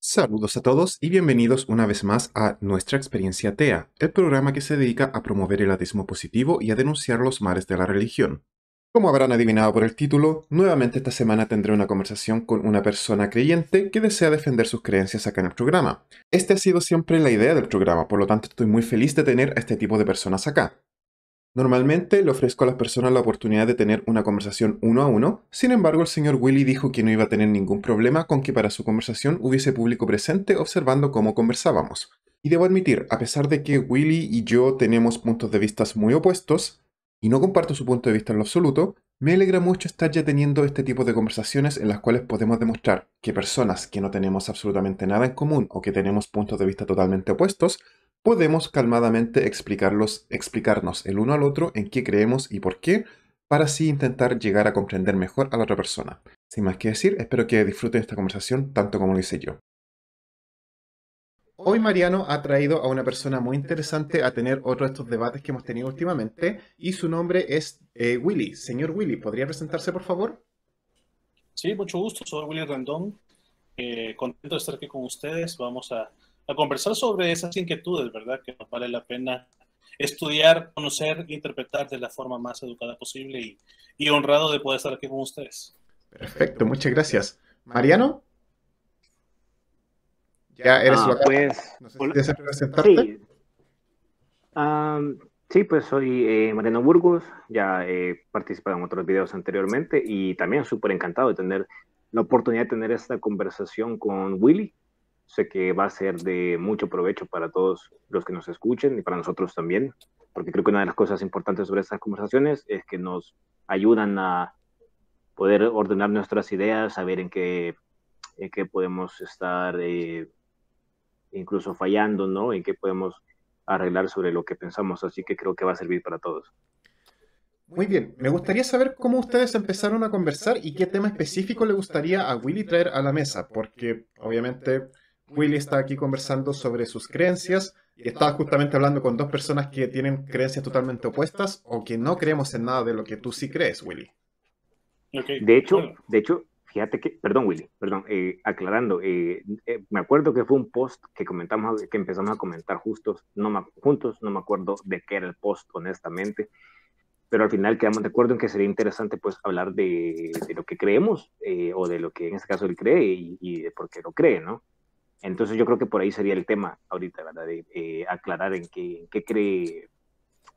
Saludos a todos y bienvenidos una vez más a Nuestra Experiencia TEA, el programa que se dedica a promover el ateísmo positivo y a denunciar los males de la religión. Como habrán adivinado por el título, nuevamente esta semana tendré una conversación con una persona creyente que desea defender sus creencias acá en el programa. Este ha sido siempre la idea del programa, por lo tanto estoy muy feliz de tener a este tipo de personas acá. Normalmente le ofrezco a las personas la oportunidad de tener una conversación uno a uno, sin embargo el señor Willy dijo que no iba a tener ningún problema con que para su conversación hubiese público presente observando cómo conversábamos. Y debo admitir, a pesar de que Willy y yo tenemos puntos de vista muy opuestos, y no comparto su punto de vista en lo absoluto, me alegra mucho estar ya teniendo este tipo de conversaciones en las cuales podemos demostrar que personas que no tenemos absolutamente nada en común o que tenemos puntos de vista totalmente opuestos, podemos calmadamente explicarnos el uno al otro en qué creemos y por qué, para así intentar llegar a comprender mejor a la otra persona. Sin más que decir, espero que disfruten esta conversación tanto como lo hice yo. Hoy Mariano ha traído a una persona muy interesante a tener otro de estos debates que hemos tenido últimamente y su nombre es Willy. Señor Willy, ¿podría presentarse por favor? Sí, mucho gusto. Soy Willy Rendón. Contento de estar aquí con ustedes. Vamos a conversar sobre esas inquietudes, ¿verdad? Que nos vale la pena estudiar, conocer, interpretar de la forma más educada posible y honrado de poder estar aquí con ustedes. Perfecto, muchas gracias. Mariano, ya eres su acá. No sé si Hola. deseas presentarte. Sí, am, sí, pues soy Mariano Burgos, ya he participado en otros videos anteriormente y también súper encantado de tener la oportunidad de tener esta conversación con Willy. Sé que va a ser de mucho provecho para todos los que nos escuchen y para nosotros también, porque creo que una de las cosas importantes sobre estas conversaciones es que nos ayudan a poder ordenar nuestras ideas, saber en qué podemos estar incluso fallando, ¿no? En qué podemos arreglar sobre lo que pensamos, así que creo que va a servir para todos. Muy bien, me gustaría saber cómo ustedes empezaron a conversar y qué tema específico le gustaría a Willy traer a la mesa, porque obviamente Willy está aquí conversando sobre sus creencias y estaba justamente hablando con dos personas que tienen creencias totalmente opuestas o que no creemos en nada de lo que tú sí crees, Willy. Ok, bueno, De hecho, fíjate que, perdón Willy, perdón, aclarando, me acuerdo que fue un post que comentamos, que empezamos a comentar juntos, no me acuerdo de qué era el post, honestamente, pero al final quedamos de acuerdo en que sería interesante pues hablar de lo que creemos o de lo que en este caso él cree y de por qué lo cree, ¿no? Entonces yo creo que por ahí sería el tema ahorita, ¿verdad? De aclarar en qué cree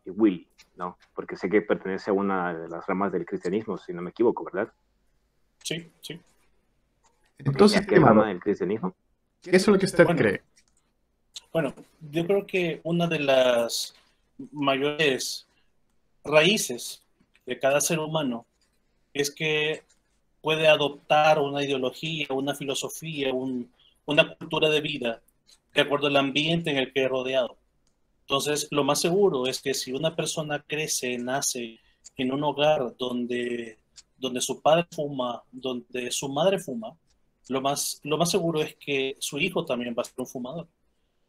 Willy, ¿no? Porque sé que pertenece a una de las ramas del cristianismo, si no me equivoco, ¿verdad? sí, sí. ¿Y Entonces, a qué estimado, rama del cristianismo? ¿qué es lo que usted Bueno, cree? bueno, yo creo que una de las mayores raíces de cada ser humano es que puede adoptar una ideología, una filosofía, una cultura de vida de acuerdo al ambiente en el que es rodeado. Entonces, lo más seguro es que si una persona crece, nace en un hogar donde su padre fuma, donde su madre fuma, lo más seguro es que su hijo también va a ser un fumador.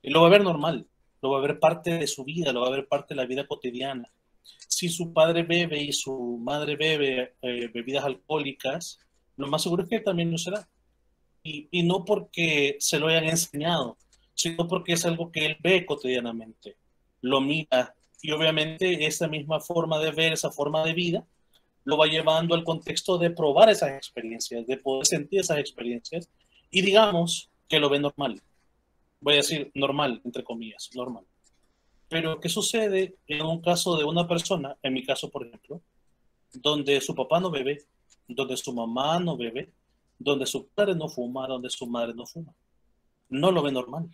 Y lo va a ver normal, lo va a ver parte de su vida, lo va a ver parte de la vida cotidiana. Si su padre bebe y su madre bebe bebidas alcohólicas, lo más seguro es que también lo será. Y no porque se lo hayan enseñado, sino porque es algo que él ve cotidianamente, lo mira y obviamente esa misma forma de ver, esa forma de vida, lo va llevando al contexto de probar esas experiencias, de poder sentir esas experiencias y digamos que lo ve normal. Voy a decir normal, entre comillas, normal. Pero, ¿qué sucede en un caso de una persona, en mi caso, por ejemplo, donde su papá no bebe, donde su mamá no bebe, donde su padre no fuma, donde su madre no fuma? No lo ve normal.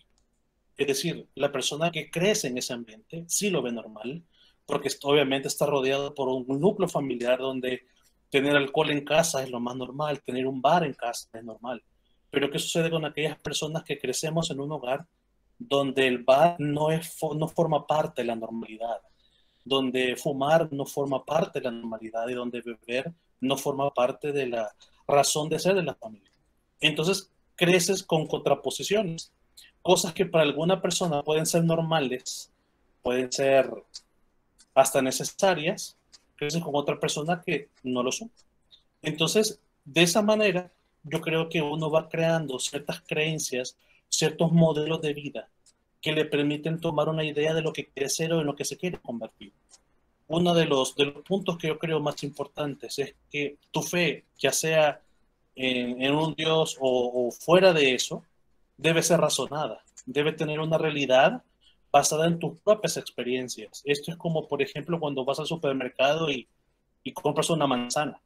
Es decir, la persona que crece en ese ambiente sí lo ve normal, porque obviamente está rodeado por un núcleo familiar donde tener alcohol en casa es lo más normal, tener un bar en casa es normal. Pero ¿qué sucede con aquellas personas que crecemos en un hogar donde el bar no forma parte de la normalidad, donde fumar no forma parte de la normalidad y donde beber no forma parte de la razón de ser de la familia? Entonces creces con contraposiciones, cosas que para alguna persona pueden ser normales, pueden ser hasta necesarias, creces con otra persona que no lo son. Entonces, de esa manera, yo creo que uno va creando ciertas creencias ciertos modelos de vida que le permiten tomar una idea de lo que quiere ser o en lo que se quiere convertir. Uno de los puntos que yo creo más importantes es que tu fe, ya sea en un Dios o fuera de eso, debe ser razonada, debe tener una realidad basada en tus propias experiencias. Esto es como, por ejemplo, cuando vas al supermercado y compras una manzana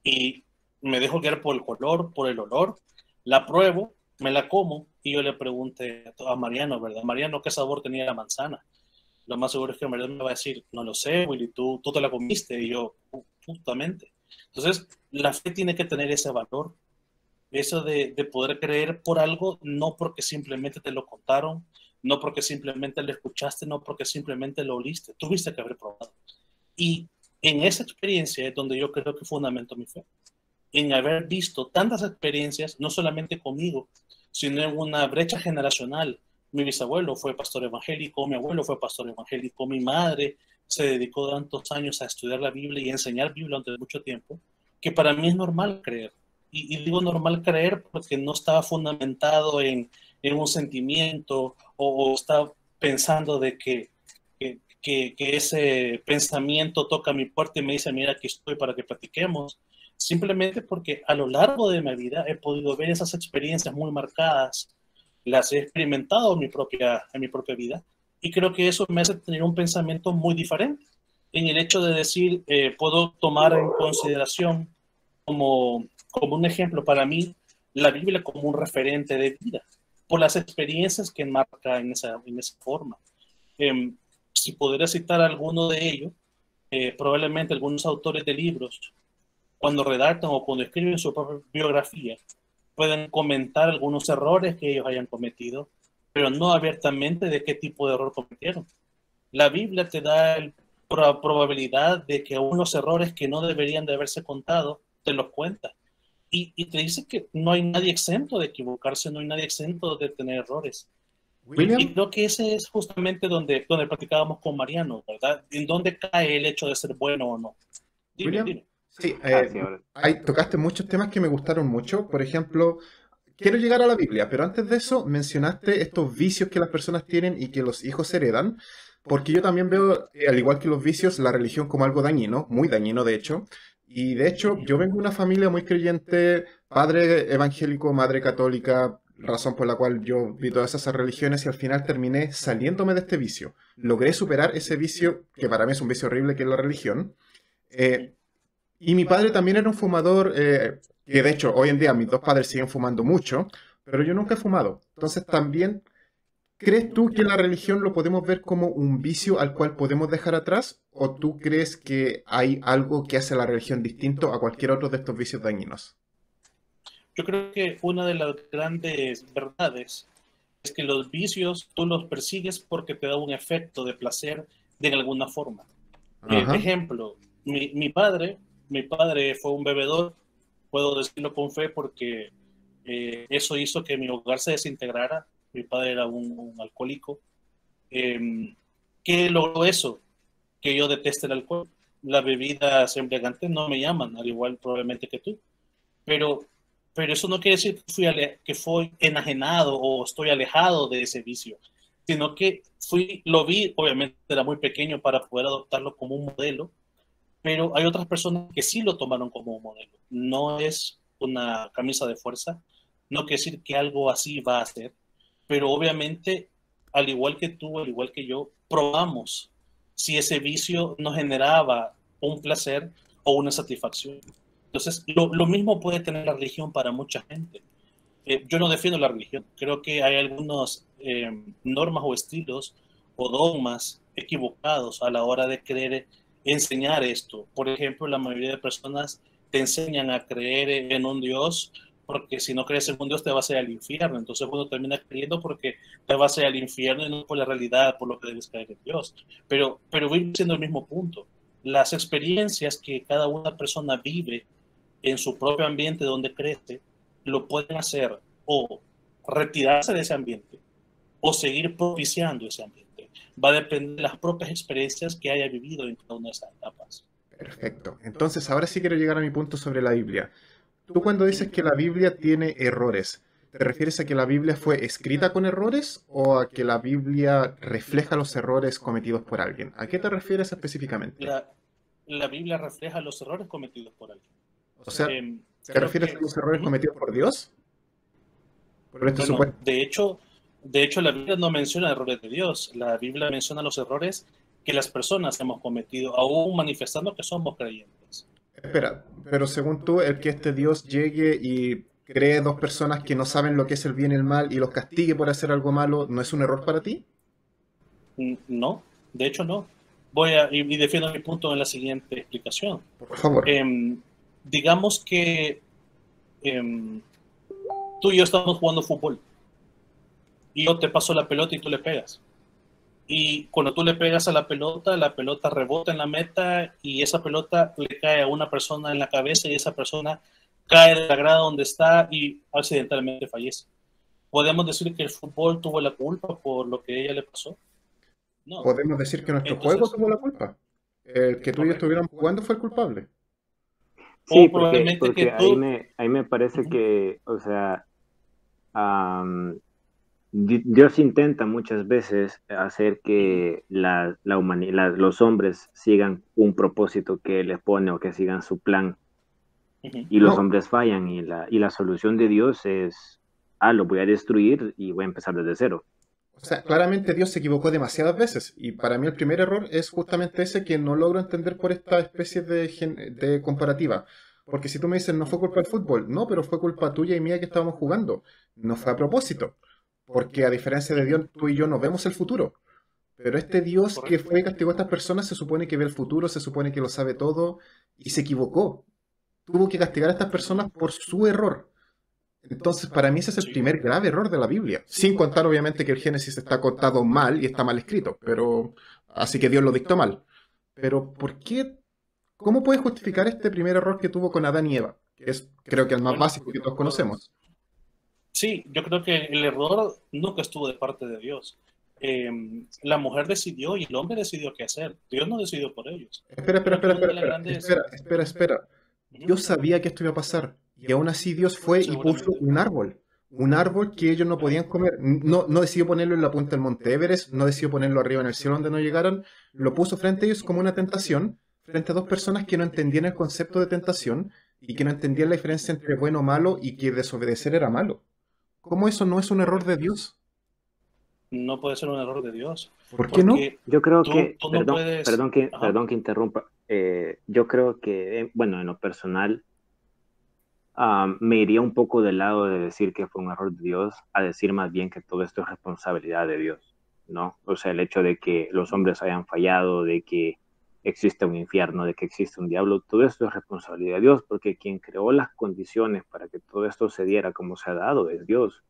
y me dejo guiar por el color, por el olor, la pruebo, me la como y yo le pregunté a Mariano, ¿verdad? Mariano, ¿qué sabor tenía la manzana? Lo más seguro es que Mariano me va a decir, no lo sé, Willy, tú te la comiste. Y yo, justamente. Entonces, la fe tiene que tener ese valor, eso de poder creer por algo, no porque simplemente te lo contaron, no porque simplemente lo escuchaste, no porque simplemente lo oliste, tuviste que haber probado. Y en esa experiencia es donde yo creo que fundamento mi fe, en haber visto tantas experiencias, no solamente conmigo, sino en una brecha generacional. Mi bisabuelo fue pastor evangélico, mi abuelo fue pastor evangélico, mi madre se dedicó tantos años a estudiar la Biblia y a enseñar Biblia durante mucho tiempo, que para mí es normal creer. Y digo normal creer porque no estaba fundamentado en un sentimiento o estaba pensando de que ese pensamiento toca mi puerta y me dice, mira, aquí estoy para que platiquemos. Simplemente porque a lo largo de mi vida he podido ver esas experiencias muy marcadas, las he experimentado en mi propia vida, y creo que eso me hace tener un pensamiento muy diferente en el hecho de decir, puedo tomar en consideración como un ejemplo para mí la Biblia como un referente de vida, por las experiencias que marca en esa forma. Si pudiera citar alguno de ellos, probablemente algunos autores de libros, cuando redactan o cuando escriben su propia biografía, pueden comentar algunos errores que ellos hayan cometido, pero no abiertamente de qué tipo de error cometieron. La Biblia te da la probabilidad de que unos errores que no deberían de haberse contado, te los cuenta. Y te dice que no hay nadie exento de equivocarse, no hay nadie exento de tener errores. Y William, creo que ese es justamente donde platicábamos con Mariano, ¿verdad? En dónde cae el hecho de ser bueno o no. Dime, William, dime. sí, Sí, ahora. tocaste muchos temas que me gustaron mucho. Por ejemplo, quiero llegar a la Biblia, pero antes de eso mencionaste estos vicios que las personas tienen y que los hijos heredan, porque yo también veo, al igual que los vicios, la religión como algo dañino, muy dañino de hecho. Y de hecho, yo vengo de una familia muy creyente, padre evangélico, madre católica, razón por la cual yo vi todas esas religiones y al final terminé saliéndome de este vicio. Logré superar ese vicio, que para mí es un vicio horrible, que es la religión. Eh, y mi padre también era un fumador, que de hecho hoy en día mis dos padres siguen fumando mucho, pero yo nunca he fumado. Entonces también, ¿crees tú que la religión lo podemos ver como un vicio al cual podemos dejar atrás? ¿O tú crees que hay algo que hace a la religión distinto a cualquier otro de estos vicios dañinos? Yo creo que una de las grandes verdades es que los vicios tú los persigues porque te da un efecto de placer de alguna forma. Ajá. Ejemplo, mi padre fue un bebedor, puedo decirlo con fe porque eso hizo que mi hogar se desintegrara. Mi padre era un alcohólico. ¿Qué logró eso? Que yo deteste el alcohol. Las bebidas embriagantes no me llaman, al igual probablemente que tú. Pero, pero eso no quiere decir que fui enajenado o estoy alejado de ese vicio, sino que lo vi, obviamente era muy pequeño para poder adoptarlo como un modelo, pero hay otras personas que sí lo tomaron como un modelo. No es una camisa de fuerza, no quiere decir que algo así va a ser, pero obviamente, al igual que tú, al igual que yo, probamos si ese vicio nos generaba un placer o una satisfacción. Entonces, lo mismo puede tener la religión para mucha gente. Yo no defiendo la religión, creo que hay algunas normas o estilos o dogmas equivocados a la hora de querer enseñar esto. Por ejemplo, la mayoría de personas te enseñan a creer en un Dios porque si no crees en un Dios te vas a ir al infierno. Entonces uno termina creyendo porque te vas a ir al infierno y no por la realidad, por lo que debes creer en Dios. Pero voy siendo el mismo punto. Las experiencias que cada una persona vive en su propio ambiente donde crece, lo pueden hacer o retirarse de ese ambiente o seguir propiciando ese ambiente. Va a depender de las propias experiencias que haya vivido en cada una de esas etapas. Perfecto. Entonces, ahora sí quiero llegar a mi punto sobre la Biblia. Tú cuando dices Dime. que la Biblia tiene errores, ¿te refieres a que la Biblia fue escrita con errores o a que la Biblia refleja los errores cometidos por alguien? ¿A qué te refieres específicamente? La Biblia refleja los errores cometidos por alguien. O sea, Em, ¿te Creo refieres a que, los errores ujú. cometidos por Dios? Por este Bueno, supuesto. de hecho, la Biblia no menciona errores de Dios. La Biblia menciona los errores que las personas hemos cometido, aún manifestando que somos creyentes. Espera, pero según tú, el que este Dios llegue y cree dos personas que no saben lo que es el bien y el mal y los castigue por hacer algo malo, ¿no es un error para ti? No, de hecho no. Y defiendo mi punto en la siguiente explicación. Por favor. Digamos que em, tú y yo estamos jugando fútbol y yo te paso la pelota y tú le pegas. Y cuando tú le pegas a la pelota rebota en la meta y esa pelota le cae a una persona en la cabeza y esa persona cae de la grada donde está y accidentalmente fallece. ¿Podemos decir que el fútbol tuvo la culpa por lo que a ella le pasó? No. Podemos decir que nuestro juego Entonces, tuvo la culpa. El que tú y yo correcto. estuviéramos jugando fue el culpable. Sí, O probablemente que porque tú... ahí me parece Ujú, que, o sea, am, Dios intenta muchas veces hacer ujú, que los hombres sigan un propósito que les pone o que sigan su plan, ujú. y los No, hombres fallan, y la solución de Dios es, lo voy a destruir y voy a empezar desde cero. o sea, claramente Dios se equivocó demasiadas veces y para mí el primer error es justamente ese que no logro entender por esta especie de comparativa. Porque si tú me dices no fue culpa del fútbol, no, pero fue culpa tuya y mía que estábamos jugando. No fue a propósito. Porque a diferencia de Ujú. Dios, tú y yo no vemos el futuro. Pero este Dios que Correcto. fue y castigó a estas personas se supone que ve el futuro, se supone que lo sabe todo y se equivocó. Tuvo que castigar a estas Ujú. personas por su error. Entonces, para mí ese es el Sí. primer grave error de la Biblia. Sin contar, obviamente, que el Génesis está contado mal y está mal escrito, pero así que Dios lo dictó mal. Pero, ¿por qué? ¿Cómo puedes justificar este primer error que tuvo con Adán y Eva? Que es, creo que el más Bueno, básico que todos conocemos. sí, yo creo que el error nunca estuvo de parte de Dios. La mujer decidió y el hombre decidió qué hacer. Dios no decidió por ellos. Espera, espera, Creo que espera, una espera, de las espera, grandes... espera, espera, Ujú, espera. ujú, Dios sabía que esto iba a pasar. Y aún así Dios fue y puso seguramente. un árbol. Un árbol que ellos no Ajá, podían comer. No, no decidió ponerlo en la punta del Monte Everest, no decidió ponerlo arriba en el cielo donde no llegaran. Lo puso frente a ellos como una tentación, frente a dos personas que no entendían el concepto de tentación y que no entendían la diferencia entre bueno o malo y que desobedecer era malo. ¿Cómo eso no es un error de correcto. Dios? No puede ser un error de Dios. ¿Por qué no? Porque Yo creo que, tú no puedes... Ajá, perdón que interrumpa, yo creo que, bueno, en lo personal, me iría un poco del lado de decir que fue un error de Dios, a decir más bien que todo esto es responsabilidad de Dios, ¿no? O sea, el hecho de que los hombres hayan fallado, de que existe un infierno, de que existe un diablo, todo esto es responsabilidad de Dios, porque quien creó las condiciones para que todo esto se diera como se ha dado es Dios,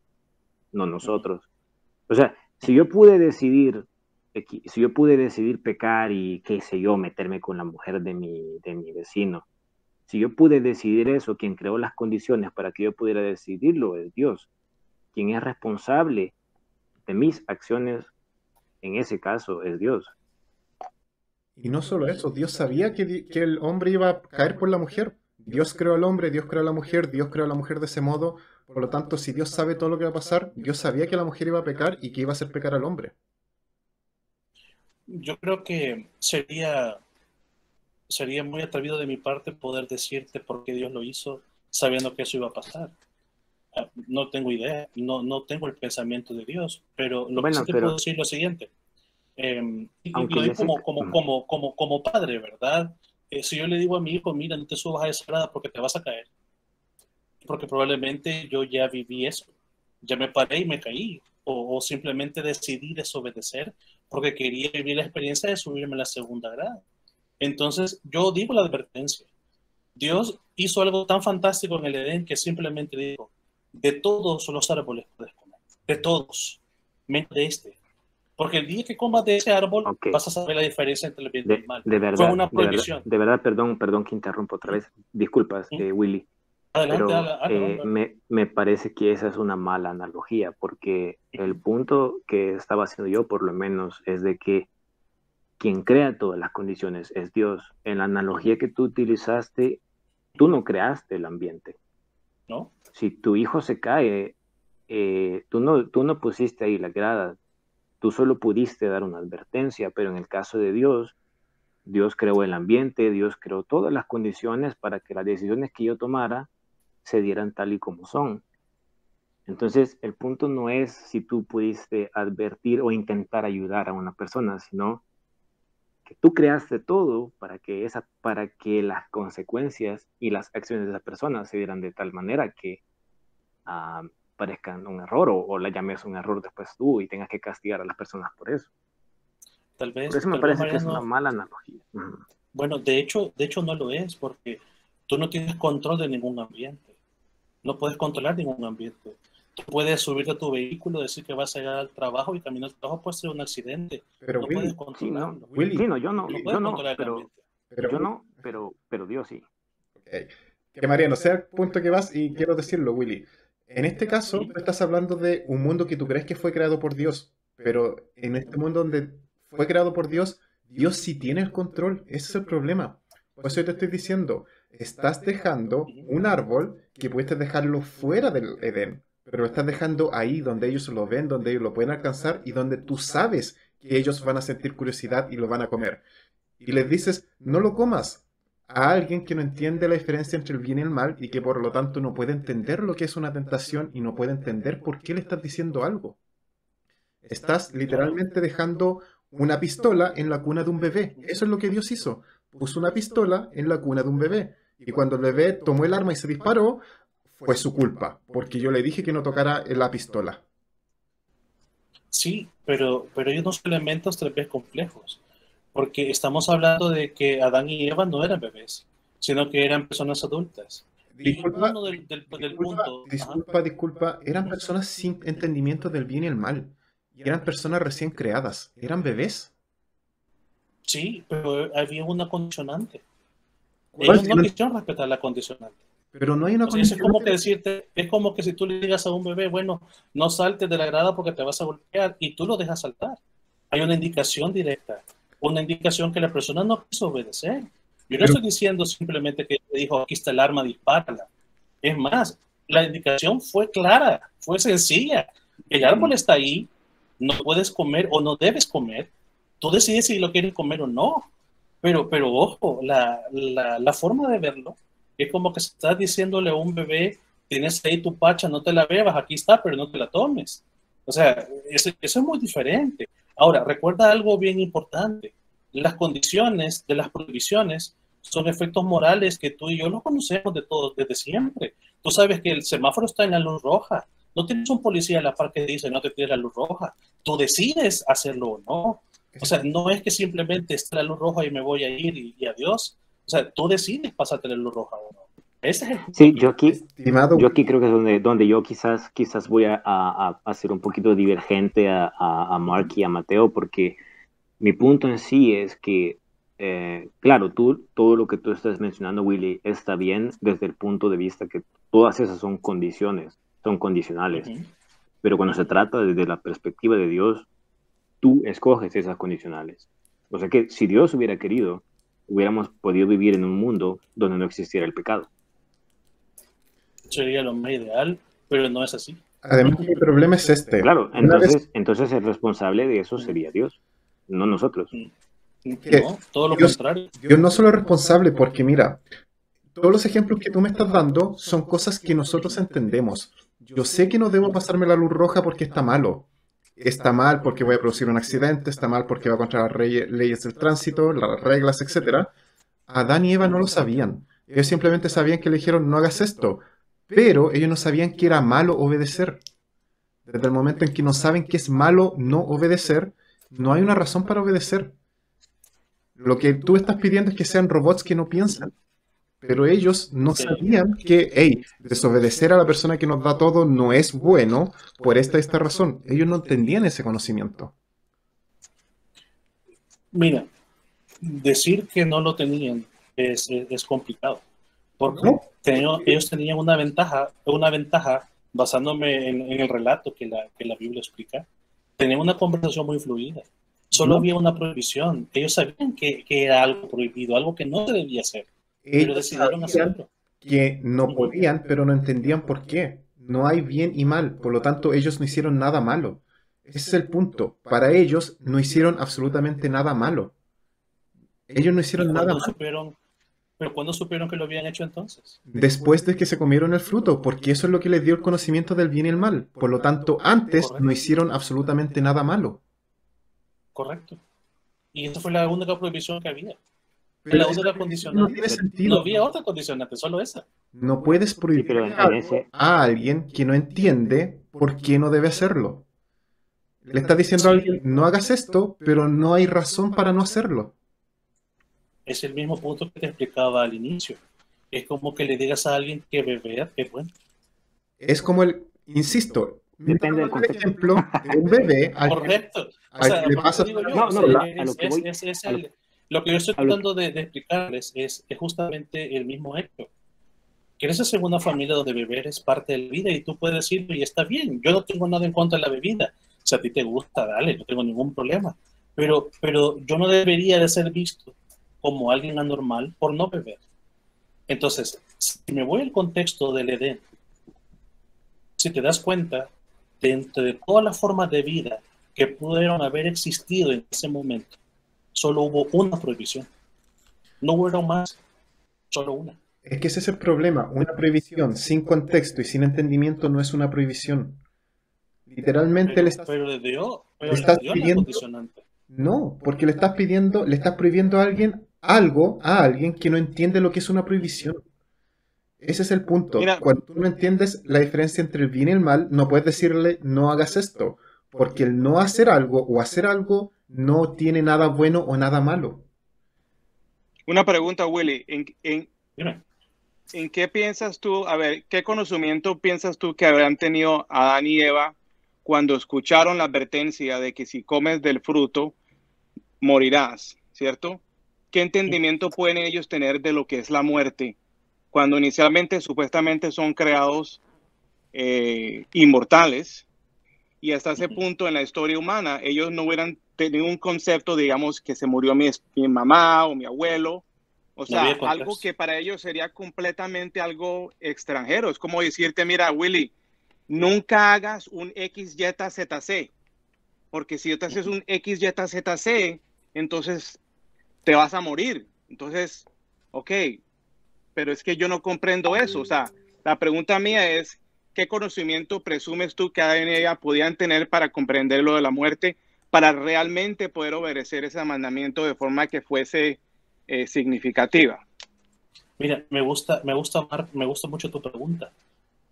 no ujú, nosotros. O sea, ujú. si yo pude decidir pecar y qué sé yo, meterme con la mujer de mi vecino, si yo pude decidir eso, quien creó las condiciones para que yo pudiera decidirlo es Dios. Quien es responsable de mis acciones en ese caso es Dios. Y no solo eso, Dios sabía que el hombre iba a caer por la mujer. Dios creó al hombre, Dios creó a la mujer, Dios creó a la mujer de ese modo. Por lo tanto, si Dios sabe todo lo que va a pasar, Dios sabía que la mujer iba a pecar y que iba a hacer pecar al hombre. Yo creo que sería muy atrevido de mi parte poder decirte por qué Dios lo hizo sabiendo que eso iba a pasar. No tengo idea, no tengo el pensamiento de Dios, pero lo que sí Bueno, te puedo pero decir es lo siguiente. Y lo aunque digo Jessica, como padre, ¿verdad? Si yo le digo a mi hijo, mira, no te subas a esa grada porque te vas a caer, porque probablemente yo ya viví eso, ya me paré y me caí, o simplemente decidí desobedecer porque quería vivir la experiencia de subirme a la segunda grada. Entonces, yo digo la advertencia. Dios hizo algo tan fantástico en el Edén que simplemente dijo, de todos los árboles puedes comer, de todos, menos de este. Porque el día que comas de ese árbol ok, vas a saber la diferencia entre el bien y el mal. Fue una prohibición. de verdad, perdón que interrumpa otra vez. Disculpas, Willy, Adelante, pero Albert. me parece que esa es una mala analogía, porque el punto que estaba haciendo yo, por lo menos, es de que quien crea todas las condiciones es Dios. En la analogía que tú utilizaste, tú no creaste el ambiente. ¿No? Si tu hijo se cae, tú no pusiste ahí la grada, tú solo pudiste dar una advertencia, pero en el caso de Dios, Dios creó el ambiente, Dios creó todas las condiciones para que las decisiones que yo tomara se dieran tal y como son. Entonces, el punto no es si tú pudiste advertir o intentar ayudar a una persona, sino que tú creaste todo para que las consecuencias y las acciones de esa persona se dieran de tal manera que uh, parezcan un error o la llames un error después tú y tengas que castigar a las personas por eso. Tal vez, por eso me tal vez, parece que es Mariano, una mala analogía. Bueno, de hecho no lo es, porque tú no tienes control de ningún ambiente. No puedes controlar ningún ambiente. Tú puedes subirte a tu vehículo, decir que vas a llegar al trabajo y camino al trabajo puede ser un accidente. Pero no Willy, puedes controlarlo. Sí, no, Willy, sí, no, yo no, No yo puedes no, controlar el ambiente. pero Dios sí. Okay. Que Mariano, sea el punto que vas y quiero decirlo, Willy. En este caso, tú estás hablando de un mundo que tú crees que fue creado por Dios, pero en este mundo donde fue creado por Dios, Dios sí tiene el control. Ese es el problema. Por eso te estoy diciendo, estás dejando un árbol que pudiste dejarlo fuera del Edén, pero lo estás dejando ahí donde ellos lo ven, donde ellos lo pueden alcanzar y donde tú sabes que ellos van a sentir curiosidad y lo van a comer. Y les dices, no lo comas a alguien que no entiende la diferencia entre el bien y el mal y que por lo tanto no puede entender lo que es una tentación y no puede entender por qué le estás diciendo algo. Estás literalmente dejando una pistola en la cuna de un bebé. Eso es lo que Dios hizo. Puso una pistola en la cuna de un bebé. Y cuando el bebé tomó el arma y se disparó, fue su culpa, porque yo le dije que no tocara la pistola. Sí, pero ellos no son elementos tal vez complejos, porque estamos hablando de que Adán y Eva no eran bebés, sino que eran personas adultas. Disculpa, Uno del punto... disculpa, eran personas sin entendimiento del bien y el mal. Y eran personas recién creadas. ¿Eran bebés? Sí, pero había una condicionante. Ellos no quisieron respetar la condicionante. Pero no hay una condicionante. Es como que decirte, es como que si tú le digas a un bebé, bueno, no saltes de la grada porque te vas a golpear, y tú lo dejas saltar. Hay una indicación directa, una indicación que la persona no quiso obedecer. Yo no estoy diciendo simplemente que le dijo, aquí está el arma, dispárala. Es más, la indicación fue clara, fue sencilla. El árbol está ahí, no puedes comer o no debes comer. Tú decides si lo quieres comer o no. Pero ojo, la forma de verlo es como que estás diciéndole a un bebé, tienes ahí tu pacha, no te la bebas, aquí está, pero no te la tomes. O sea, eso es muy diferente. Ahora, recuerda algo bien importante. Las condiciones de las prohibiciones son efectos morales que tú y yo los conocemos de todos desde siempre. Tú sabes que el semáforo está en la luz roja. No tienes un policía a la par que dice no te tires la luz roja. Tú decides hacerlo o no. O sea, no es que simplemente esté la luz roja y me voy a ir y adiós. O sea, tú decides pasarte la luz roja o no. Ese es el punto. Sí, yo aquí creo que es donde yo quizás voy a ser un poquito divergente a Mark y a Mateo, porque mi punto en sí es que, claro, todo lo que tú estás mencionando, Willy, está bien desde el punto de vista que todas esas son condiciones, son condicionales. Pero cuando se trata desde la perspectiva de Dios, tú escoges esas condicionales. O sea que si Dios hubiera querido, hubiéramos podido vivir en un mundo donde no existiera el pecado. Sería lo más ideal, pero no es así. Además, mi problema es este. Claro, entonces el responsable de eso sería Dios, no nosotros. No, todo lo contrario. Dios no solo es responsable porque, mira, todos los ejemplos que tú me estás dando son cosas que nosotros entendemos. Yo sé que no debo pasarme la luz roja porque está malo. Está mal porque voy a producir un accidente, está mal porque va contra las leyes del tránsito, las reglas, etc. Adán y Eva no lo sabían. Ellos simplemente sabían que le dijeron no hagas esto. Pero ellos no sabían que era malo obedecer. Desde el momento en que no saben que es malo no obedecer, no hay una razón para obedecer. Lo que tú estás pidiendo es que sean robots que no piensan. Pero ellos no sabían que, hey, desobedecer a la persona que nos da todo no es bueno por esta razón. Ellos no entendían ese conocimiento. Mira, decir que no lo tenían es complicado. Porque ellos tenían una ventaja basándome en el relato que la Biblia explica. Tenían una conversación muy fluida. Solo había una prohibición. Ellos sabían que era algo prohibido, algo que no se debía hacer. Pero decidieron hacerlo. Que no podían, pero no entendían por qué. no hay bien y mal, por lo tanto ellos no hicieron nada malo. Ese es el punto. Para ellos no hicieron absolutamente nada malo. Ellos no ¿Y hicieron nada cuándo malo. supieron, pero cuándo supieron que lo habían hecho entonces? Después de que se comieron el fruto, porque eso es lo que les dio el conocimiento del bien y el mal. Por lo tanto, antes no Correcto, hicieron absolutamente nada malo. correcto. Y esa fue la única prohibición que había. Pero La esa única prohibición no condicionante. tiene Pero- No sentido. había otra condicionante, solo esa. No puedes Sí, pero prohibirle en algo ese, a alguien que no entiende por qué no debe hacerlo. Le estás diciendo a Sí, alguien, no hagas esto, pero no hay razón para no hacerlo. es el mismo punto que te explicaba al inicio. Es como que le digas a alguien que beber es bueno. Es como insisto, me está depende del dando el contexto. ejemplo de un bebé Correcto. O al que sea, le por eso pasa digo toda la yo, No, o no, sea, Coca-Cola. a lo que voy, a lo, lo que yo estoy a lo- tratando de explicarles es justamente el mismo hecho. Creces en una familia donde beber es parte de la vida y tú puedes decirlo y está bien. Yo no tengo nada en contra de la bebida. Si a ti te gusta, dale, no tengo ningún problema. Pero yo no debería de ser visto como alguien anormal por no beber. Entonces, si me voy al contexto del Edén, si te das cuenta, dentro de todas las formas de vida que pudieron haber existido en ese momento, solo hubo una prohibición. No hubo más, solo una. Es que ese es el problema. Una prohibición sin contexto y sin entendimiento no es una prohibición. Literalmente le Pero estás les dio la pidiendo, condicionante. no, porque le estás pidiendo, le estás prohibiendo a alguien algo a alguien que no entiende lo que es una prohibición. Ese es el punto. Mira, Cuando tú no entiendes la diferencia entre el bien y el mal, no puedes decirle no hagas esto, porque el no hacer algo o hacer algo no tiene nada bueno o nada malo. una pregunta, Willy. Dime. ¿En qué piensas tú? A ver, ¿qué conocimiento piensas tú que habrán tenido Adán y Eva cuando escucharon la advertencia de que si comes del fruto morirás, ¿cierto? ¿Qué entendimiento pueden ellos tener de lo que es la muerte cuando inicialmente supuestamente son creados inmortales y hasta ese punto en la historia humana ellos no hubieran tenido un concepto, digamos, que se murió mi mamá o mi abuelo? O No sea, había algo contexto. que para ellos sería completamente algo extranjero. Es como decirte, mira, Willy, nunca hagas un XYZC, porque si te haces un XYZC, entonces te vas a morir. Entonces, ok, pero es que yo no comprendo eso. O sea, la pregunta mía es, ¿qué conocimiento presumes tú que Adán y Eva podían tener para comprender lo de la muerte, para realmente poder obedecer ese mandamiento de forma que fuese significativa? Mira, me gusta mucho tu pregunta,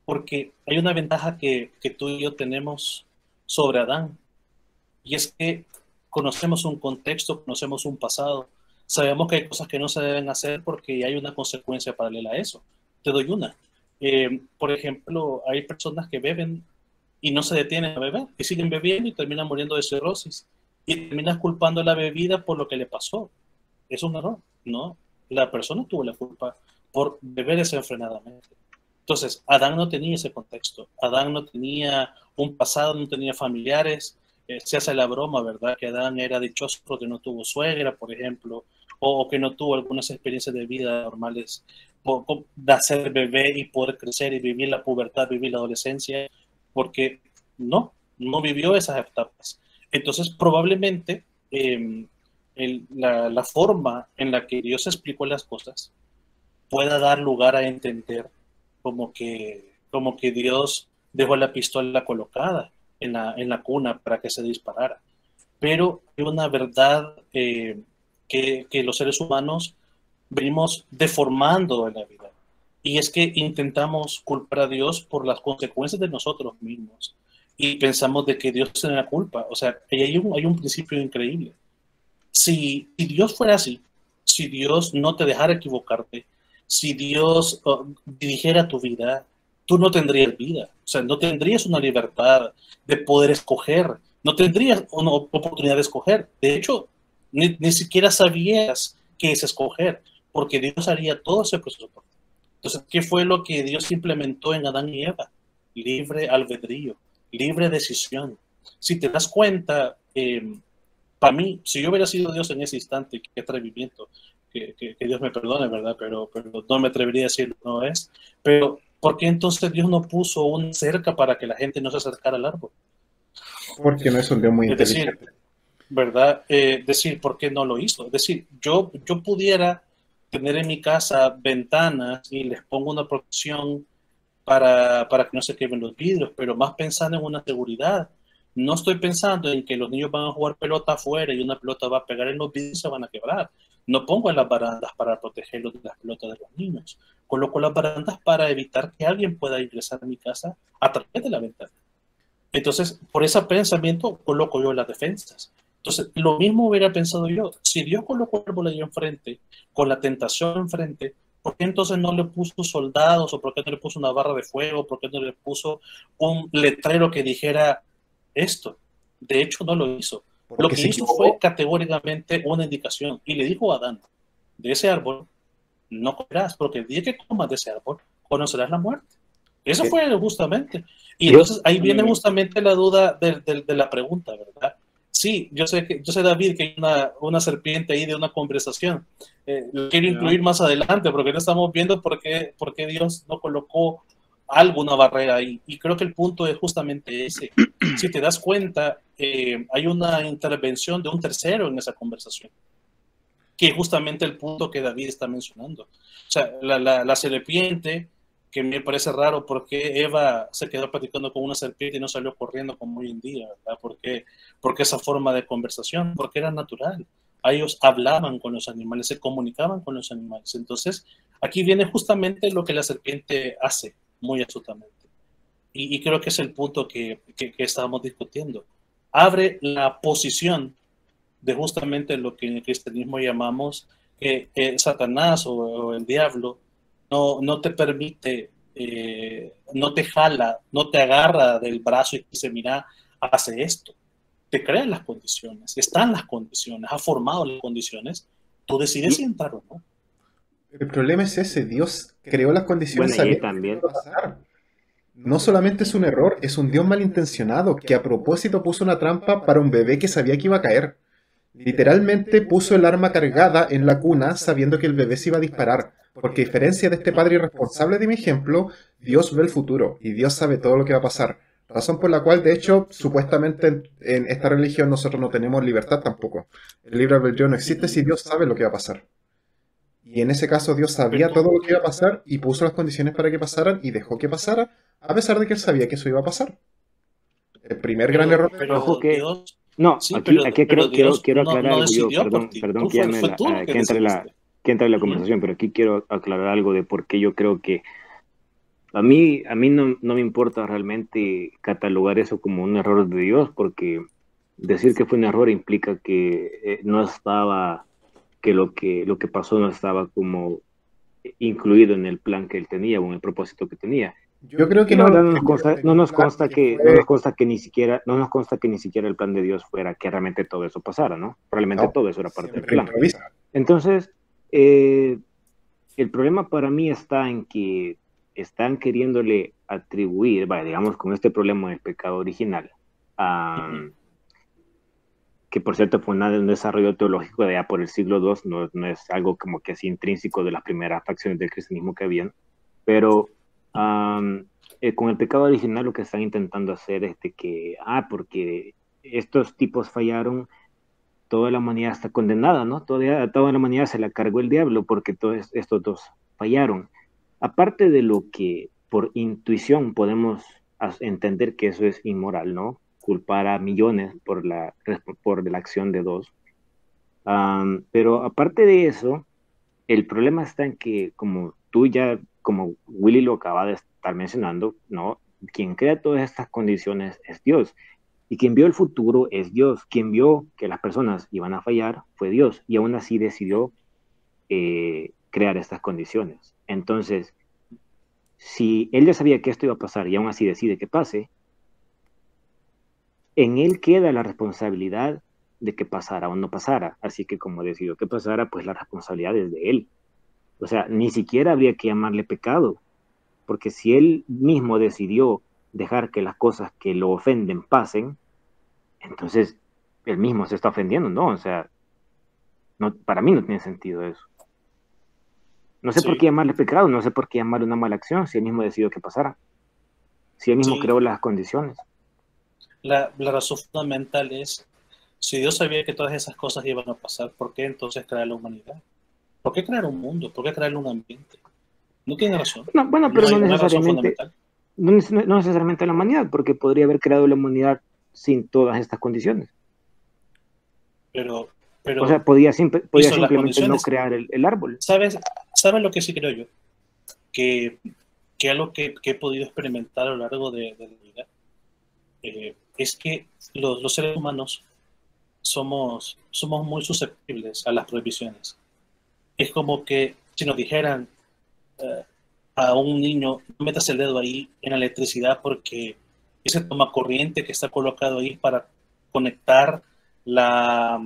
porque hay una ventaja que tú y yo tenemos sobre Adán, y es que conocemos un contexto, conocemos un pasado, sabemos que hay cosas que no se deben hacer porque hay una consecuencia paralela a eso. Te doy una. Por ejemplo, hay personas que beben y no se detienen a beber, y siguen bebiendo y terminan muriendo de cirrosis, y terminas culpando a la bebida por lo que le pasó. Es un error, ¿no? La persona tuvo la culpa por beber desenfrenadamente. Entonces, Adán no tenía ese contexto. Adán no tenía un pasado, no tenía familiares. Se hace la broma, ¿verdad? Que Adán era dichoso porque no tuvo suegra, por ejemplo, o que no tuvo algunas experiencias de vida normales, de hacer bebé y poder crecer y vivir la pubertad, vivir la adolescencia, porque no vivió esas etapas. Entonces, probablemente la forma en la que Dios explicó las cosas pueda dar lugar a entender como que Dios dejó la pistola colocada en la cuna para que se disparara. Pero hay una verdad que los seres humanos venimos deformando en la vida. Y es que intentamos culpar a Dios por las consecuencias de nosotros mismos. Y pensamos de que Dios tiene la culpa. O sea, hay un principio increíble. Si Dios fuera así, si Dios no te dejara equivocarte, si Dios dirigiera tu vida, tú no tendrías vida. O sea, no tendrías una libertad de poder escoger, no tendrías una oportunidad de escoger. De hecho, ni siquiera sabías qué es escoger, porque Dios haría todo ese proceso por ti. Entonces, ¿qué fue lo que Dios implementó en Adán y Eva? Libre albedrío, libre decisión. Si te das cuenta, para mí, si yo hubiera sido Dios en ese instante, qué atrevimiento, que Dios me perdone, ¿verdad? Pero no me atrevería a decir no es. Pero ¿por qué entonces Dios no puso una cerca para que la gente no se acercara al árbol? Porque no es un Dios muy Es decir, inteligente. ¿verdad? Decir, ¿por qué no lo hizo? Es decir, yo pudiera tener en mi casa ventanas y les pongo una protección para que no se quemen los vidrios, pero más pensando en una seguridad. No estoy pensando en que los niños van a jugar pelota afuera y una pelota va a pegar en los vidrios y se van a quebrar. No pongo las barandas para protegerlos de las pelotas de los niños. Coloco las barandas para evitar que alguien pueda ingresar a mi casa a través de la ventana. Entonces, por ese pensamiento, coloco yo las defensas. Entonces, lo mismo hubiera pensado yo. Si Dios colocó el árbol ahí enfrente, con la tentación enfrente, ¿por qué entonces no le puso soldados? ¿O por qué no le puso una barra de fuego? ¿Por qué no le puso un letrero que dijera esto? De hecho, no lo hizo. Lo que hizo fue categóricamente una indicación. Y le dijo a Adán, de ese árbol no comerás, porque el día que comas de ese árbol, conocerás la muerte. Eso fue justamente. Y entonces ahí viene justamente la duda de la pregunta, ¿verdad? Sí, yo sé, David, que hay una serpiente ahí de una conversación. Lo quiero incluir más adelante, porque no estamos viendo por qué Dios no colocó alguna barrera ahí. Y creo que el punto es justamente ese. Si te das cuenta, hay una intervención de un tercero en esa conversación, que es justamente el punto que David está mencionando. O sea, la serpiente, que me parece raro porque Eva se quedó platicando con una serpiente y no salió corriendo como hoy en día, ¿verdad? Porque esa forma de conversación, porque era natural. Ellos hablaban con los animales, se comunicaban con los animales. Entonces, aquí viene justamente lo que la serpiente hace, muy astutamente. Y creo que es el punto que estábamos discutiendo. Abre la posición de justamente lo que en el cristianismo llamamos que Satanás o el diablo no te permite, no te jala, no te agarra del brazo y dice, mira, hace esto. Te crea las condiciones, están las condiciones, ha formado las condiciones, tú decides si entrar o no. El problema es ese, Dios creó las condiciones sabiendo que iba a pasar. No solamente es un error, es un Dios malintencionado que a propósito puso una trampa para un bebé que sabía que iba a caer. Literalmente puso el arma cargada en la cuna sabiendo que el bebé se iba a disparar. Porque a diferencia de este padre irresponsable de mi ejemplo, Dios ve el futuro y Dios sabe todo lo que va a pasar. Razón por la cual, de hecho, supuestamente en esta religión nosotros no tenemos libertad tampoco. El libre albedrío no existe si Dios sabe lo que va a pasar. Y en ese caso Dios sabía todo lo que iba a pasar y puso las condiciones para que pasaran y dejó que pasara, a pesar de que él sabía que eso iba a pasar. El primer gran error. Pero ojo que... Dios, no, sí, aquí quiero aclarar algo yo, perdón que entre la conversación, pero aquí quiero aclarar algo de por qué yo creo que a mí no me importa realmente catalogar eso como un error de Dios, porque decir que fue un error implica que no estaba, que lo que pasó no estaba como incluido en el plan que él tenía o en el propósito que tenía. Yo creo que no nos consta que ni siquiera el plan de Dios fuera que realmente todo eso pasara, ¿no? Probablemente todo eso era parte del plan. Entonces, el problema para mí está en que están queriéndole atribuir, digamos, con este problema del pecado original, que por cierto fue un desarrollo teológico de allá por el siglo II, no es algo como que así intrínseco de las primeras facciones del cristianismo que habían, pero con el pecado original lo que están intentando hacer es de que, porque estos tipos fallaron, toda la humanidad está condenada, ¿no? Toda la humanidad se la cargó el diablo porque todos estos dos fallaron. Aparte de lo que por intuición podemos entender que eso es inmoral, ¿no? Culpar a millones por la acción de dos. Pero aparte de eso, el problema está en que, como Willy lo acaba de estar mencionando, ¿no? Quien crea todas estas condiciones es Dios. Y quien vio el futuro es Dios. Quien vio que las personas iban a fallar fue Dios. Y aún así decidió crear estas condiciones. Entonces, si él ya sabía que esto iba a pasar y aún así decide que pase, en él queda la responsabilidad de que pasara o no pasara. Así que como decidió que pasara, pues la responsabilidad es de él. O sea, ni siquiera habría que llamarle pecado, porque si él mismo decidió dejar que las cosas que lo ofenden pasen, entonces él mismo se está ofendiendo, ¿no? O sea, para mí no tiene sentido eso. No sé por qué llamarle pecado, no sé por qué llamarle una mala acción, si él mismo decidió que pasara, si él mismo creó las condiciones. La razón fundamental es, si Dios sabía que todas esas cosas iban a pasar, ¿por qué entonces crear la humanidad? ¿Por qué crear un mundo? ¿Por qué crear un ambiente? No tiene razón. No, bueno, pero hay no una razón necesariamente, fundamental. no necesariamente la humanidad, porque podría haber creado la humanidad sin todas estas condiciones. Pero O sea, podía hizo las simplemente no condiciones. crear el árbol. ¿Sabes lo que sí creo yo? Que algo que he podido experimentar a lo largo de la vida es que los seres humanos somos muy susceptibles a las prohibiciones. Es como que si nos dijeran a un niño, no metas el dedo ahí en la electricidad porque ese tomacorriente que está colocado ahí para conectar la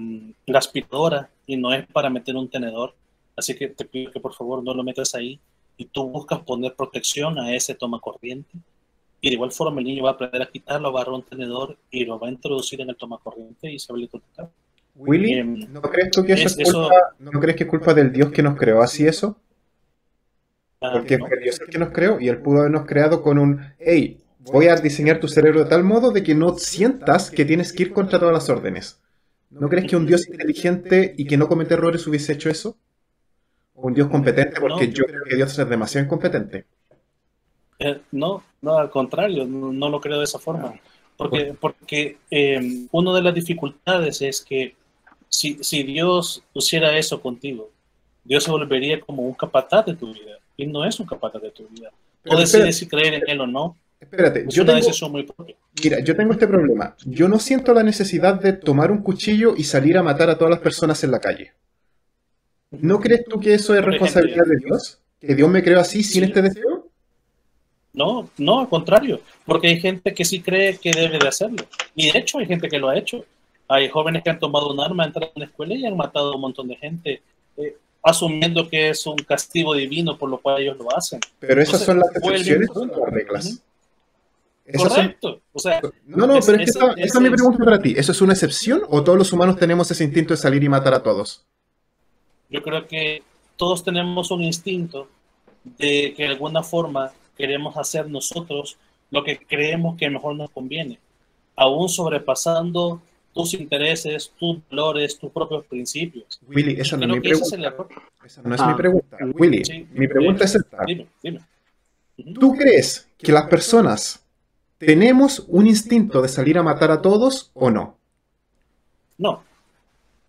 aspiradora y no es para meter un tenedor. Así que te pido que por favor no lo metas ahí y tú buscas poner protección a ese tomacorriente. Y de igual forma el niño va a aprender a quitarlo, va a agarrar un tenedor y lo va a introducir en el tomacorriente y se va a electrocutar. Willy, ¿no crees tú que no crees que es culpa del Dios que nos creó así eso? Porque no. fue Dios el que nos creó y Él pudo habernos creado con un, hey, voy a diseñar tu cerebro de tal modo de que no sientas que tienes que ir contra todas las órdenes. ¿No crees que un Dios inteligente y que no comete errores hubiese hecho eso? ¿O un Dios competente? Porque yo creo que Dios es demasiado incompetente. No, al contrario, no lo creo de esa forma. Porque una de las dificultades es que si Dios hiciera eso contigo, Dios se volvería como un capataz de tu vida. Y no es un capataz de tu vida. Tú decides si creer en él o no. Espérate, es una decisión muy propia. Mira, yo tengo este problema. Yo no siento la necesidad de tomar un cuchillo y salir a matar a todas las personas en la calle. ¿No crees tú que eso es responsabilidad de Dios? ¿Que Dios me creó así sin este deseo? No, al contrario. Porque hay gente que sí cree que debe de hacerlo. Y de hecho hay gente que lo ha hecho. Hay jóvenes que han tomado un arma, entran a una escuela y han matado a un montón de gente. Asumiendo que es un castigo divino por lo cual ellos lo hacen. Pero esas son las excepciones o son las reglas. Correcto. O sea, pero es que esa es mi pregunta para ti. ¿Eso es una excepción o todos los humanos tenemos ese instinto de salir y matar a todos? Yo creo que todos tenemos un instinto de que de alguna forma queremos hacer nosotros lo que creemos que mejor nos conviene, aún sobrepasando tus intereses, tus valores, tus propios principios. Willy, esa no es mi pregunta. Esa no es mi pregunta. Willy, sí, mi pregunta es esta. Dime. ¿Tú crees que las personas tenemos un instinto de salir a matar a todos o no? No.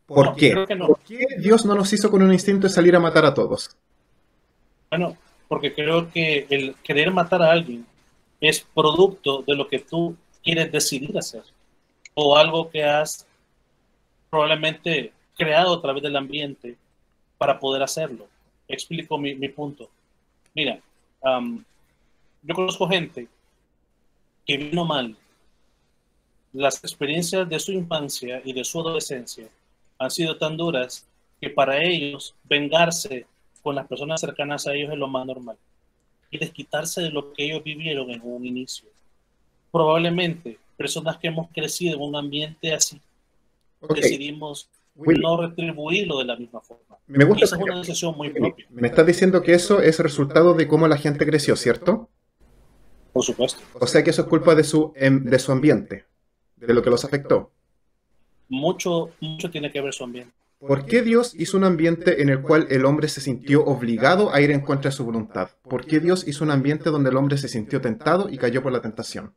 ¿Por qué? Creo que no. ¿Por qué Dios no nos hizo con un instinto de salir a matar a todos? Bueno, porque creo que el querer matar a alguien es producto de lo que tú quieres decidir hacer. O algo que has probablemente creado a través del ambiente para poder hacerlo. Explico mi punto. Mira, yo conozco gente que vino mal. Las experiencias de su infancia y de su adolescencia han sido tan duras que para ellos vengarse con las personas cercanas a ellos es lo más normal. Y desquitarse de lo que ellos vivieron en un inicio. Probablemente personas que hemos crecido en un ambiente así, decidimos no retribuirlo de la misma forma. Me gusta. Esa es una decisión muy propia. Me estás diciendo que eso es resultado de cómo la gente creció, ¿cierto? Por supuesto. O sea que eso es culpa de su ambiente, de lo que los afectó. Mucho tiene que ver su ambiente. ¿Por qué Dios hizo un ambiente en el cual el hombre se sintió obligado a ir en contra de su voluntad? ¿Por qué Dios hizo un ambiente donde el hombre se sintió tentado y cayó por la tentación?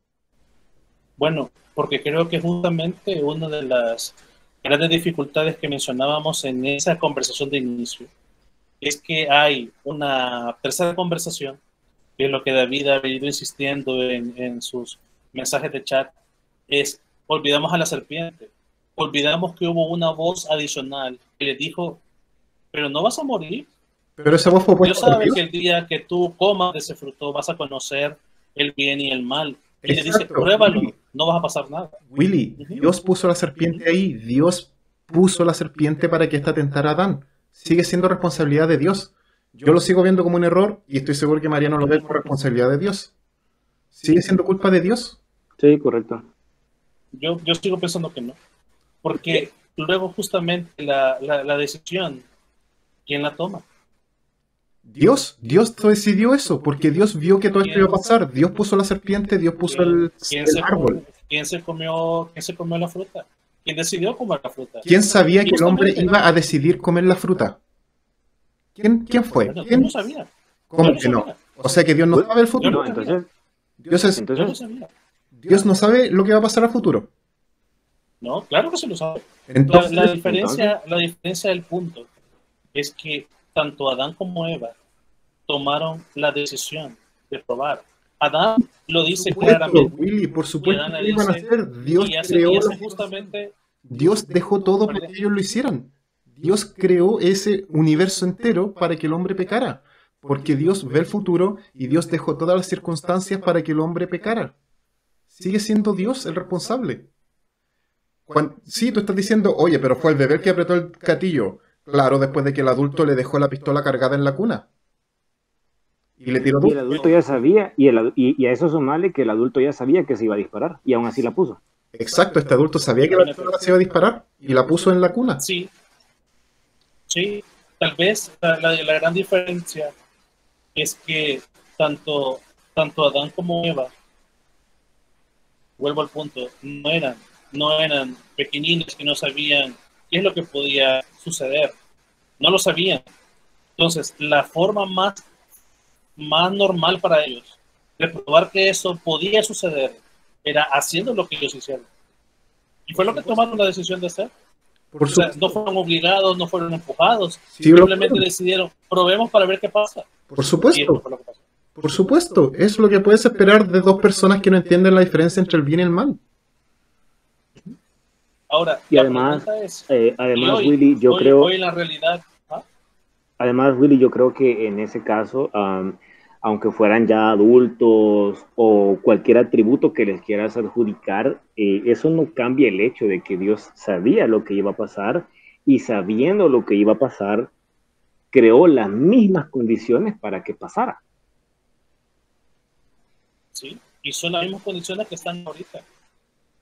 Bueno, porque creo que justamente una de las grandes dificultades que mencionábamos en esa conversación de inicio es que hay una tercera conversación, que es lo que David ha venido insistiendo en sus mensajes de chat, es olvidamos a la serpiente, olvidamos que hubo una voz adicional que le dijo, pero no vas a morir. Pero esa voz fue Dios sabe que el día que tú comas de ese fruto vas a conocer el bien y el mal. Y le dice, pruébalo, no vas a pasar nada. Willy, Dios puso la serpiente ahí. Dios puso la serpiente para que esta tentara a Adán. Sigue siendo responsabilidad de Dios. Yo lo sigo viendo como un error y estoy seguro que Mariano lo ve como responsabilidad de Dios. ¿Sigue siendo culpa de Dios? Sí, correcto. Yo sigo pensando que no. Porque luego justamente la decisión, ¿quién la toma? Dios decidió eso, porque Dios vio que todo esto iba a pasar. Dios puso la serpiente, Dios puso el árbol. ¿Quién se comió la fruta? ¿Quién decidió comer la fruta? ¿Quién sabía que el hombre iba a decidir comer la fruta? ¿Quién fue? Bueno, ¿Quién? no sabía. ¿Cómo Yo que no no? sabía. O sea que Dios no sabe el Yo futuro. No, entonces, Yo no sabía. Dios no sabe lo que va a pasar a futuro. No, claro que se lo sabe. Entonces, La diferencia del punto es que tanto Adán como Eva tomaron la decisión de probar. Adán lo dice claramente. Willy, por supuesto Y Adán que iban a dice- hacer. Dios y hace creó justamente Dios dejó todo para que ellos lo hicieran. Dios creó ese universo entero para que el hombre pecara. Porque Dios ve el futuro y Dios dejó todas las circunstancias para que el hombre pecara. Sigue siendo Dios el responsable. Sí, tú estás diciendo, oye, pero fue el bebé el que apretó el gatillo. Claro, después de que el adulto le dejó la pistola cargada en la cuna. Y le tiró y el adulto ya sabía, y a eso sumarle que el adulto ya sabía que se iba a disparar, y aún así la puso. Exacto, este adulto sabía que la pistola se iba a disparar y la puso en la cuna. sí, tal vez la gran diferencia es que tanto Adán como Eva, vuelvo al punto, no eran pequeñines que no sabían qué es lo que podía suceder. No lo sabían. Entonces, la forma más normal para ellos de probar que eso podía suceder era haciendo lo que ellos hicieron. Y fue lo que tomaron la decisión de hacer. Por O sea, supuesto. no fueron obligados, no fueron empujados. Sí, lo Simplemente fueron. decidieron, probemos para ver qué pasa. Por Y eso supuesto. fue lo que pasó. Por supuesto. Es lo que puedes esperar de dos personas que no entienden la diferencia entre el bien y el mal. Ahora, Y la además, pregunta es, además, hoy, Willy, yo hoy- creo... hoy en la realidad, Además, Willy, yo creo que en ese caso, aunque fueran ya adultos o cualquier atributo que les quieras adjudicar, eso no cambia el hecho de que Dios sabía lo que iba a pasar y sabiendo lo que iba a pasar, creó las mismas condiciones para que pasara. ¿sí? Y son las mismas condiciones que están ahorita.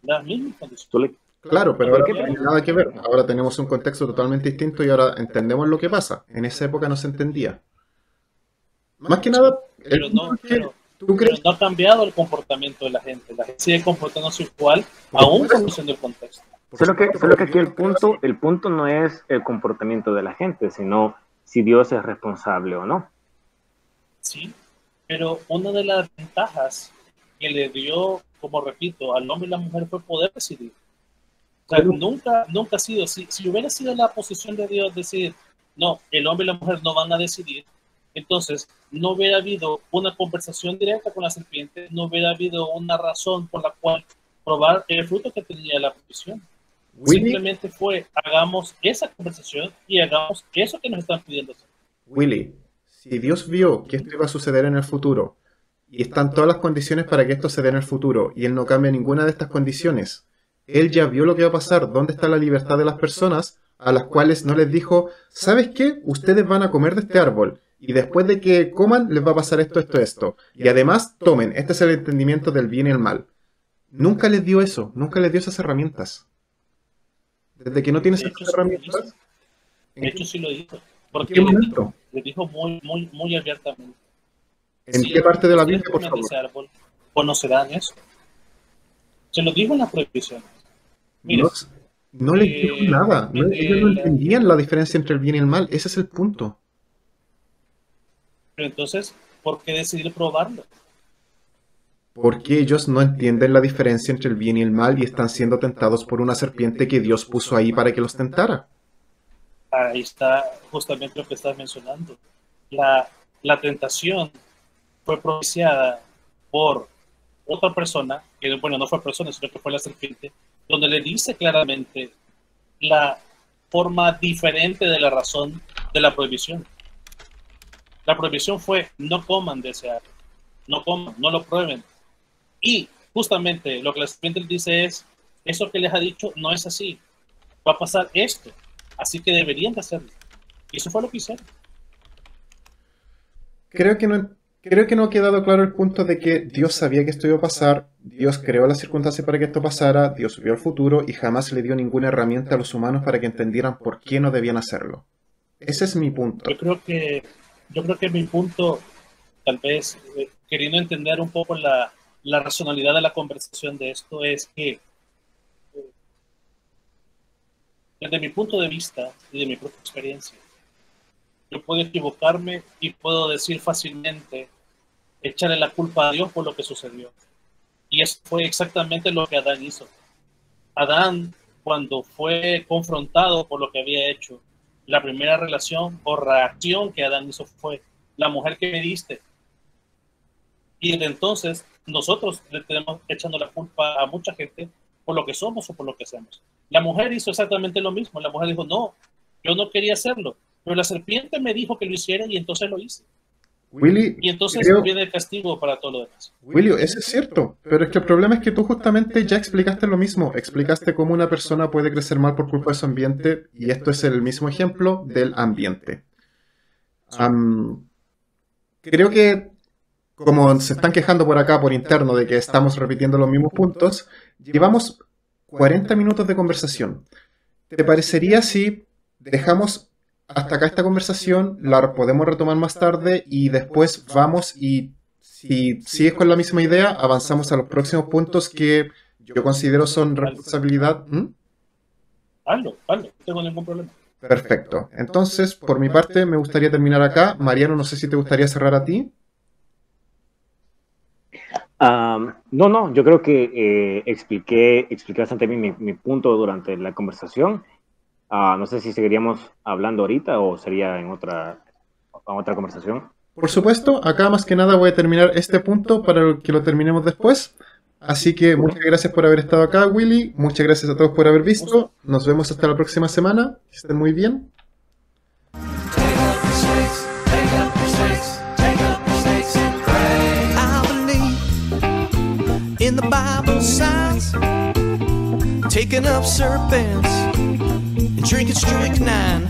Las mismas condiciones. Solo- Claro, pero ¿Por ahora qué? no tiene nada que ver. Ahora tenemos un contexto totalmente distinto y ahora entendemos lo que pasa. En esa época no se entendía. Más que nada, Pero no, ¿tú pero crees? no ha cambiado el comportamiento de la gente. La gente sigue comportándose igual, aún conociendo el contexto. Solo que aquí el punto no es el comportamiento de la gente, sino si Dios es responsable o no. Sí, pero una de las ventajas que le dio, como repito, al hombre y la mujer fue poder decidir. O sea, nunca ha sido, si hubiera sido la posición de Dios decir, no, el hombre y la mujer no van a decidir, entonces no hubiera habido una conversación directa con la serpiente, no hubiera habido una razón por la cual probar el fruto que tenía la provisión. Simplemente fue, hagamos esa conversación y hagamos eso que nos están pidiendo hacer. Willy, si Dios vio que esto iba a suceder en el futuro y están todas las condiciones para que esto se dé en el futuro y Él no cambia ninguna de estas condiciones, Él ya vio lo que va a pasar. ¿Dónde está la libertad de las personas a las cuales no les dijo, ¿sabes qué? Ustedes van a comer de este árbol y después de que coman les va a pasar esto? Y además, tomen, este es el entendimiento del bien y el mal. Nunca les dio eso, nunca les dio esas herramientas. Desde que no tienes De esas hecho, herramientas, De hecho, sí lo dijo. ¿en Porque qué momento? le dijo muy abiertamente. ¿En Si qué parte de la ustedes Biblia, por comen de favor? ese árbol, conocerán eso. Se lo dijo en la prohibición. Mire, No les dijo nada. Ellos no entendían la diferencia entre el bien y el mal. Ese es el punto. pero entonces, ¿por qué decidir probarlo? Porque ellos no entienden la diferencia entre el bien y el mal y están siendo tentados por una serpiente que Dios puso ahí para que los tentara. Ahí está justamente lo que estás mencionando. La tentación fue propiciada por otra persona, que bueno, no fue persona, sino que fue la serpiente, donde le dice claramente la forma diferente de la razón de la prohibición. La prohibición fue, no coman de ese árbol, no coman, no lo prueben. Y justamente lo que la serpiente le dice es, eso que les ha dicho no es así, va a pasar esto, así que deberían de hacerlo. Y eso fue lo que hicieron. Creo que no ha quedado claro el punto de que Dios sabía que esto iba a pasar, Dios creó las circunstancias para que esto pasara, Dios vio el futuro y jamás le dio ninguna herramienta a los humanos para que entendieran por qué no debían hacerlo. Ese es mi punto. Yo creo que yo creo que mi punto, tal vez queriendo entender un poco la racionalidad de la conversación de esto, es que desde mi punto de vista y de mi propia experiencia, yo puedo equivocarme y puedo decir fácilmente, echarle la culpa a Dios por lo que sucedió. Y eso fue exactamente lo que Adán hizo. Adán, cuando fue confrontado por lo que había hecho, la primera relación o reacción que Adán hizo fue: la mujer que me diste. Y desde entonces nosotros le tenemos echando la culpa a mucha gente por lo que somos o por lo que hacemos. La mujer hizo exactamente lo mismo. La mujer dijo: no, yo no quería hacerlo, pero la serpiente me dijo que lo hiciera y entonces lo hice. Willy, Y entonces viene el castigo para todo lo demás. Willy, eso es cierto, pero es que el problema es que tú justamente ya explicaste lo mismo. Explicaste cómo una persona puede crecer mal por culpa de su ambiente, y esto es el mismo ejemplo del ambiente. Creo que, como se están quejando por acá por interno de que estamos repitiendo los mismos puntos, llevamos 40 minutos de conversación. ¿Te parecería si dejamos hasta acá esta conversación, la podemos retomar más tarde y después vamos y si sigues con la misma idea, avanzamos a los próximos puntos que yo considero son responsabilidad? Hazlo, no tengo ningún problema. Perfecto. Entonces, por mi parte, me gustaría terminar acá. Mariano, no sé si te gustaría cerrar a ti. No, yo creo que expliqué bastante bien mi punto durante la conversación. No sé si seguiríamos hablando ahorita o sería en otra conversación. Por supuesto, acá más que nada voy a terminar este punto para que lo terminemos después. Así que muchas gracias por haber estado acá, Willy. Muchas gracias a todos por haber visto. Nos vemos hasta la próxima semana. Que estén muy bien. In the Bible signs, taking up serpents and drinking strychnine.